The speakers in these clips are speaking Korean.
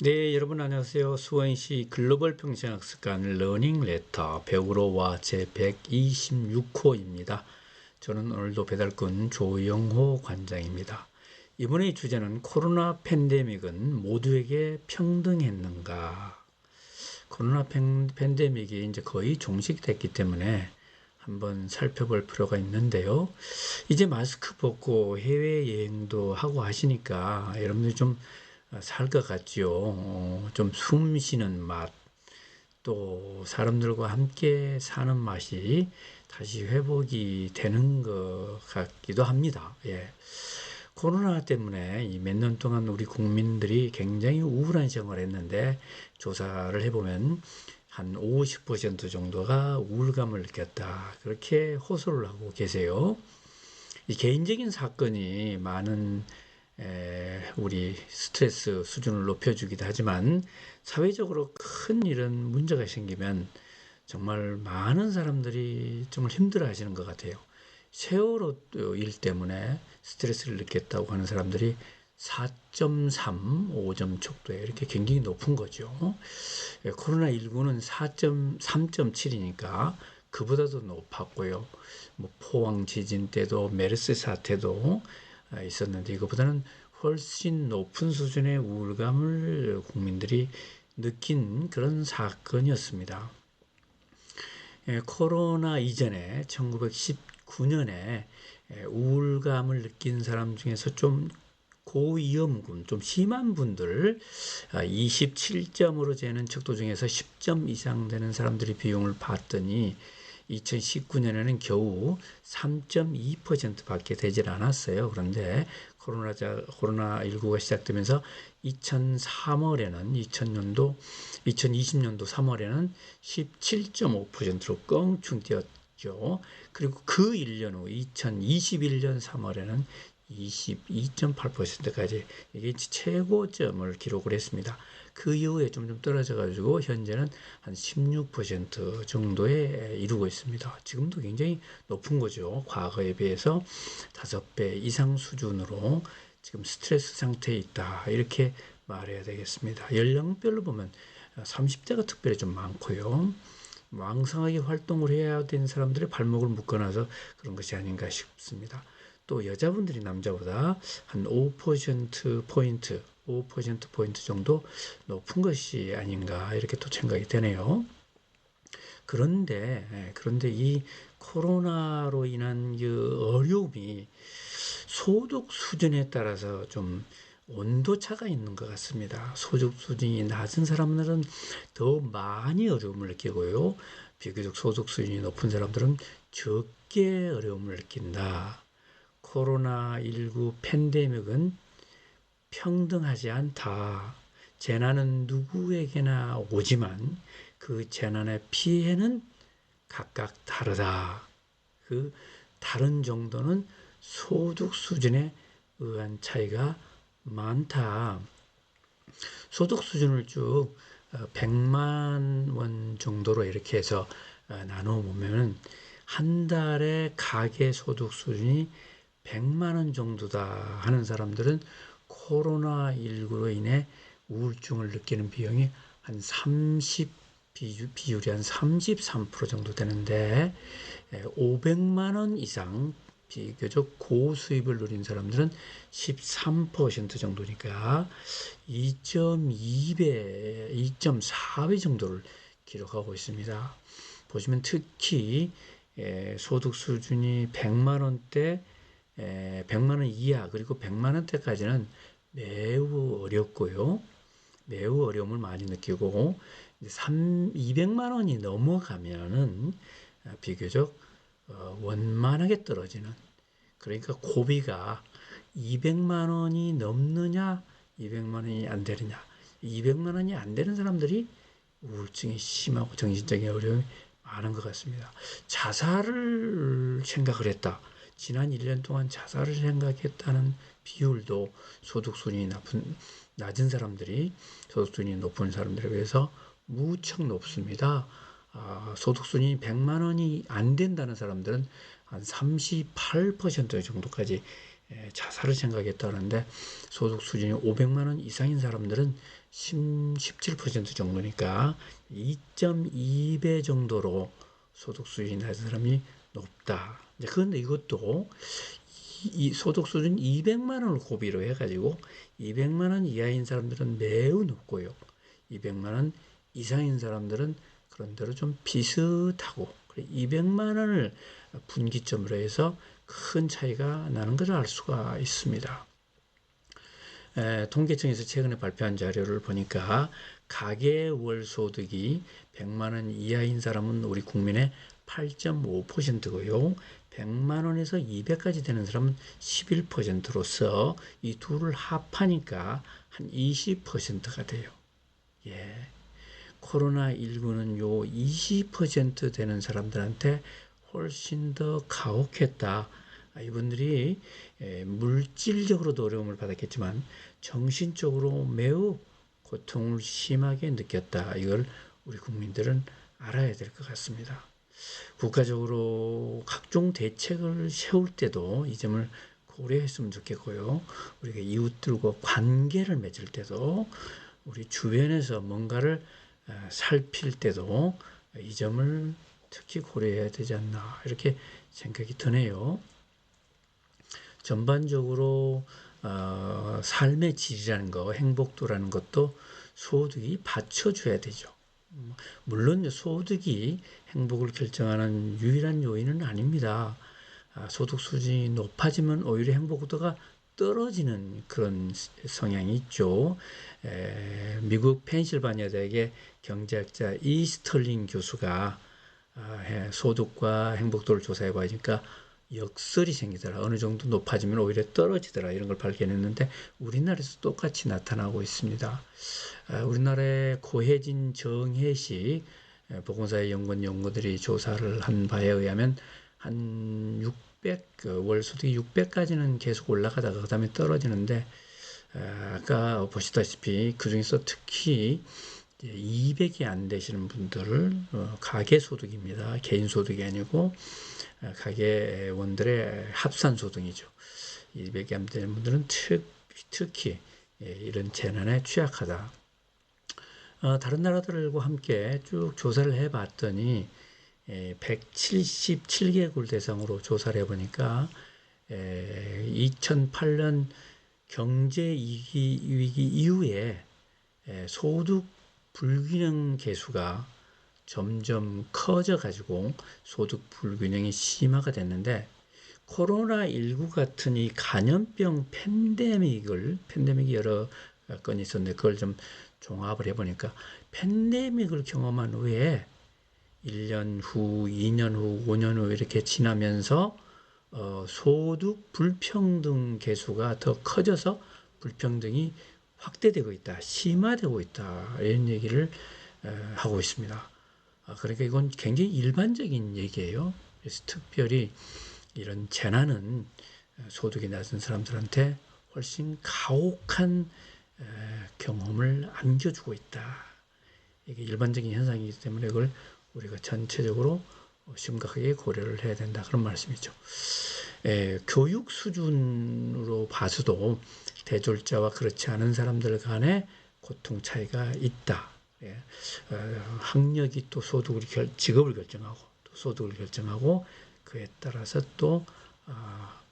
네, 여러분 안녕하세요. 수원시 글로벌 평생학습관 러닝 레터 배우로와 제 126호입니다. 저는 오늘도 배달꾼 조영호 관장입니다. 이번의 주제는 코로나 팬데믹은 모두에게 평등했는가? 코로나 팬데믹이 이제 거의 종식됐기 때문에 한번 살펴볼 필요가 있는데요. 이제 마스크 벗고 해외여행도 하고 하시니까 여러분들이 좀 살 것 같지요. 좀 숨 쉬는 맛, 또 사람들과 함께 사는 맛이 다시 회복이 되는 것 같기도 합니다. 예. 코로나 때문에 몇 년 동안 우리 국민들이 굉장히 우울한 생활을 했는데 조사를 해보면 한 50% 정도가 우울감을 느꼈다. 그렇게 호소를 하고 계세요. 이 개인적인 사건이 많은 우리 스트레스 수준을 높여주기도 하지만 사회적으로 큰 이런 문제가 생기면 정말 많은 사람들이 정말 힘들어 하시는 것 같아요. 세월호 일 때문에 스트레스를 느꼈다고 하는 사람들이 4.3, 5점 척도에 이렇게 굉장히 높은 거죠. 코로나19는 3.7이니까 그보다도 높았고요. 뭐 포항 지진 때도 메르스 사태도 있었는데 이것보다는 훨씬 높은 수준의 우울감을 국민들이 느낀 그런 사건이었습니다. 코로나 이전에 1919년에 우울감을 느낀 사람 중에서 좀 고위험군, 좀 심한 분들 27점으로 재는 척도 중에서 10점 이상 되는 사람들이 비용을 받더니 2019년에는 겨우 3.2%밖에 되질 않았어요. 그런데 코로나19가 시작되면서 2020년도 3월에는 17.5%로 껑충 뛰었죠. 그리고 그 1년 후 2021년 3월에는 22.8%까지 이게 최고점을 기록을 했습니다. 그 이후에 좀 떨어져 가지고 현재는 한 16% 정도에 이르고 있습니다. 지금도 굉장히 높은 거죠. 과거에 비해서 5배 이상 수준으로 지금 스트레스 상태에 있다. 이렇게 말해야 되겠습니다. 연령별로 보면 30대가 특별히 좀 많고요. 왕성하게 활동을 해야 되는 사람들의 발목을 묶어놔서 그런 것이 아닌가 싶습니다. 또 여자분들이 남자보다 한 5%포인트, 5%포인트 정도 높은 것이 아닌가 이렇게 또 생각이 되네요. 그런데 이 코로나로 인한 그 어려움이 소득 수준에 따라서 좀 온도차가 있는 것 같습니다. 소득 수준이 낮은 사람들은 더 많이 어려움을 느끼고요. 비교적 소득 수준이 높은 사람들은 적게 어려움을 느낀다. 코로나19 팬데믹은 평등하지 않다. 재난은 누구에게나 오지만 그 재난의 피해는 각각 다르다. 그 다른 정도는 소득 수준에 의한 차이가 많다. 소득 수준을 쭉 100만 원 정도로 이렇게 해서 나누어 보면 한 달에 가계 소득 수준이 100만 원 정도다 하는 사람들은 코로나19로 인해 우울증을 느끼는 비용이 한 비율이 한 33% 정도 되는데 500만 원 이상 비교적 고수입을 누린 사람들은 13% 정도니까 2.2배, 2.4배 정도를 기록하고 있습니다. 보시면 특히 소득 수준이 100만 원대, 100만 원 이하 그리고 100만 원대까지는 매우 어렵고요. 매우 어려움을 많이 느끼고 200만 원이 넘어가면은 비교적 원만하게 떨어지는, 그러니까 고비가 200만 원이 넘느냐 200만 원이 안 되느냐, 200만 원이 안 되는 사람들이 우울증이 심하고 정신적인 어려움이 많은 것 같습니다. 자살을 생각을 했다. 지난 1년 동안 자살을 생각했다는 비율도 소득수준이 낮은 사람들이 소득수준이 높은 사람들에 비해서 무척 높습니다. 소득수준이 100만 원이 안 된다는 사람들은 한 38% 정도까지 자살을 생각했다는데 소득 수준이 500만 원 이상인 사람들은 17% 정도니까 2.2배 정도로 소득 수준이 낮은 사람이 높다. 그런데 이것도 이 소득 수준 200만 원을 고비로 해가지고 200만 원 이하인 사람들은 매우 높고요. 200만 원 이상인 사람들은 그런 대로 좀 비슷하고 200만 원을 분기점으로 해서 큰 차이가 나는 것을 알 수가 있습니다. 통계청에서 최근에 발표한 자료를 보니까 가계 월 소득이 100만 원 이하인 사람은 우리 국민의 8.5%고요. 100만 원에서 200까지 되는 사람은 11%로서 이 둘을 합하니까 한 20%가 돼요. 예. 코로나19는 요 20% 되는 사람들한테 훨씬 더 가혹했다. 이분들이 물질적으로도 어려움을 받았겠지만 정신적으로 매우 고통을 심하게 느꼈다. 이걸 우리 국민들은 알아야 될 것 같습니다. 국가적으로 각종 대책을 세울 때도 이 점을 고려했으면 좋겠고요. 우리가 이웃들과 관계를 맺을 때도 우리 주변에서 뭔가를 살필 때도 이 점을 특히 고려해야 되지 않나 이렇게 생각이 드네요. 전반적으로 삶의 질이라는 거, 행복도라는 것도 소득이 받쳐줘야 되죠. 물론 소득이 행복을 결정하는 유일한 요인은 아닙니다. 소득 수준이 높아지면 오히려 행복도가 떨어지는 그런 성향이 있죠. 미국 펜실바니아 대학의 경제학자 이스털링 교수가 소득과 행복도를 조사해 보니까 역설이 생기더라. 어느 정도 높아지면 오히려 떨어지더라. 이런 걸 발견했는데 우리나라에서 똑같이 나타나고 있습니다. 우리나라의 고혜진 정혜식 보건사회연구원 연구들이 조사를 한 바에 의하면 한 600, 월 소득이 600까지는 계속 올라가다가 그 다음에 떨어지는데 아까 보시다시피 그 중에서 특히 200이 안 되시는 분들을 가계소득입니다. 개인소득이 아니고 가계원들의 합산소득이죠. 200이 안 되는 분들은 특히 이런 재난에 취약하다. 다른 나라들과 함께 쭉 조사를 해봤더니 177개국을 대상으로 조사를 해보니까 2008년 경제위기 이후에 소득 불균형 계수가 점점 커져가지고 소득 불균형이 심화가 됐는데 코로나19 같은 이 감염병 팬데믹이 여러 건이 있었는데 그걸 좀 종합을 해보니까 팬데믹을 경험한 후에 1년 후, 2년 후, 5년 후 이렇게 지나면서 소득 불평등 계수가 더 커져서 불평등이 확대되고 있다, 심화되고 있다 이런 얘기를 하고 있습니다. 그러니까 이건 굉장히 일반적인 얘기예요. 그래서 특별히 이런 재난은 소득이 낮은 사람들한테 훨씬 가혹한 경험을 안겨주고 있다. 이게 일반적인 현상이기 때문에 이걸 우리가 전체적으로 심각하게 고려를 해야 된다. 그런 말씀이죠. 교육 수준으로 봐서도 대졸자와 그렇지 않은 사람들 간의 고통 차이가 있다. 학력이 또 직업을 결정하고 또 소득을 결정하고 그에 따라서 또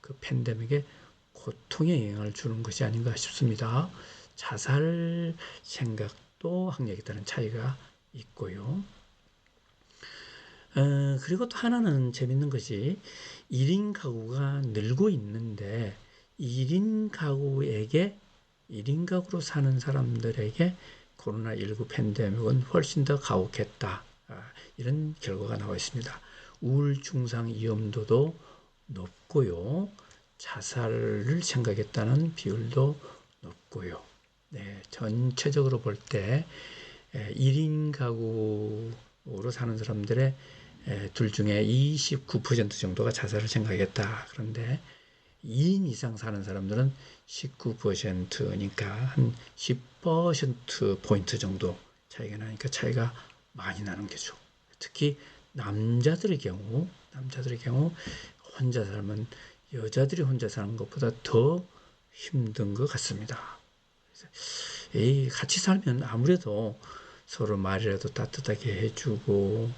그 팬데믹에 고통에 영향을 주는 것이 아닌가 싶습니다. 자살 생각도 학력에 따른 차이가 있고요. 그리고 또 하나는 재밌는 것이 1인 가구가 늘고 있는데 1인 가구로 사는 사람들에게 코로나19 팬데믹은 훨씬 더 가혹했다. 이런 결과가 나와 있습니다. 우울증상 위험도도 높고요. 자살을 생각했다는 비율도 높고요. 전체적으로 볼 때 1인 가구로 사는 사람들의 둘 중에 29% 정도가 자살을 생각했다. 그런데 2인 이상 사는 사람들은 19%니까 한 10%포인트 정도 차이가 나니까 차이가 많이 나는 거죠. 특히 남자들의 경우 혼자 살면 여자들이 혼자 사는 것보다 더 힘든 것 같습니다. 같이 살면 아무래도 서로 말이라도 따뜻하게 해주고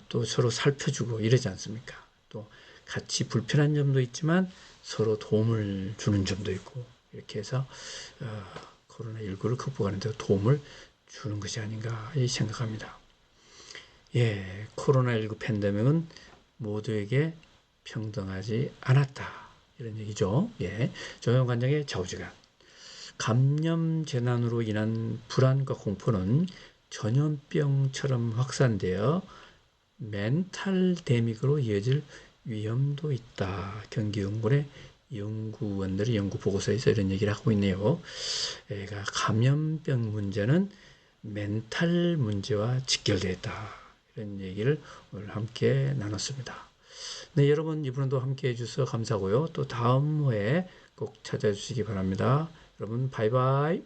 또 서로 살펴주고 이러지 않습니까? 또 같이 불편한 점도 있지만 서로 도움을 주는 점도 있고 이렇게 해서 코로나19를 극복하는 데 도움을 주는 것이 아닌가 생각합니다. 코로나19 팬데믹은 모두에게 평등하지 않았다. 이런 얘기죠. 조영 관장의 좌우지간. 감염 재난으로 인한 불안과 공포는 전염병처럼 확산되어 멘탈 데믹으로 이어질 위험도 있다. 경기연구원의 연구원들의 연구 보고서에서 이런 얘기를 하고 있네요. 감염병 문제는 멘탈 문제와 직결되어 있다. 이런 얘기를 오늘 함께 나눴습니다. 네, 여러분 이번에도 함께 해주셔서 감사하고요. 또 다음 회에 꼭 찾아주시기 바랍니다. 여러분 바이바이.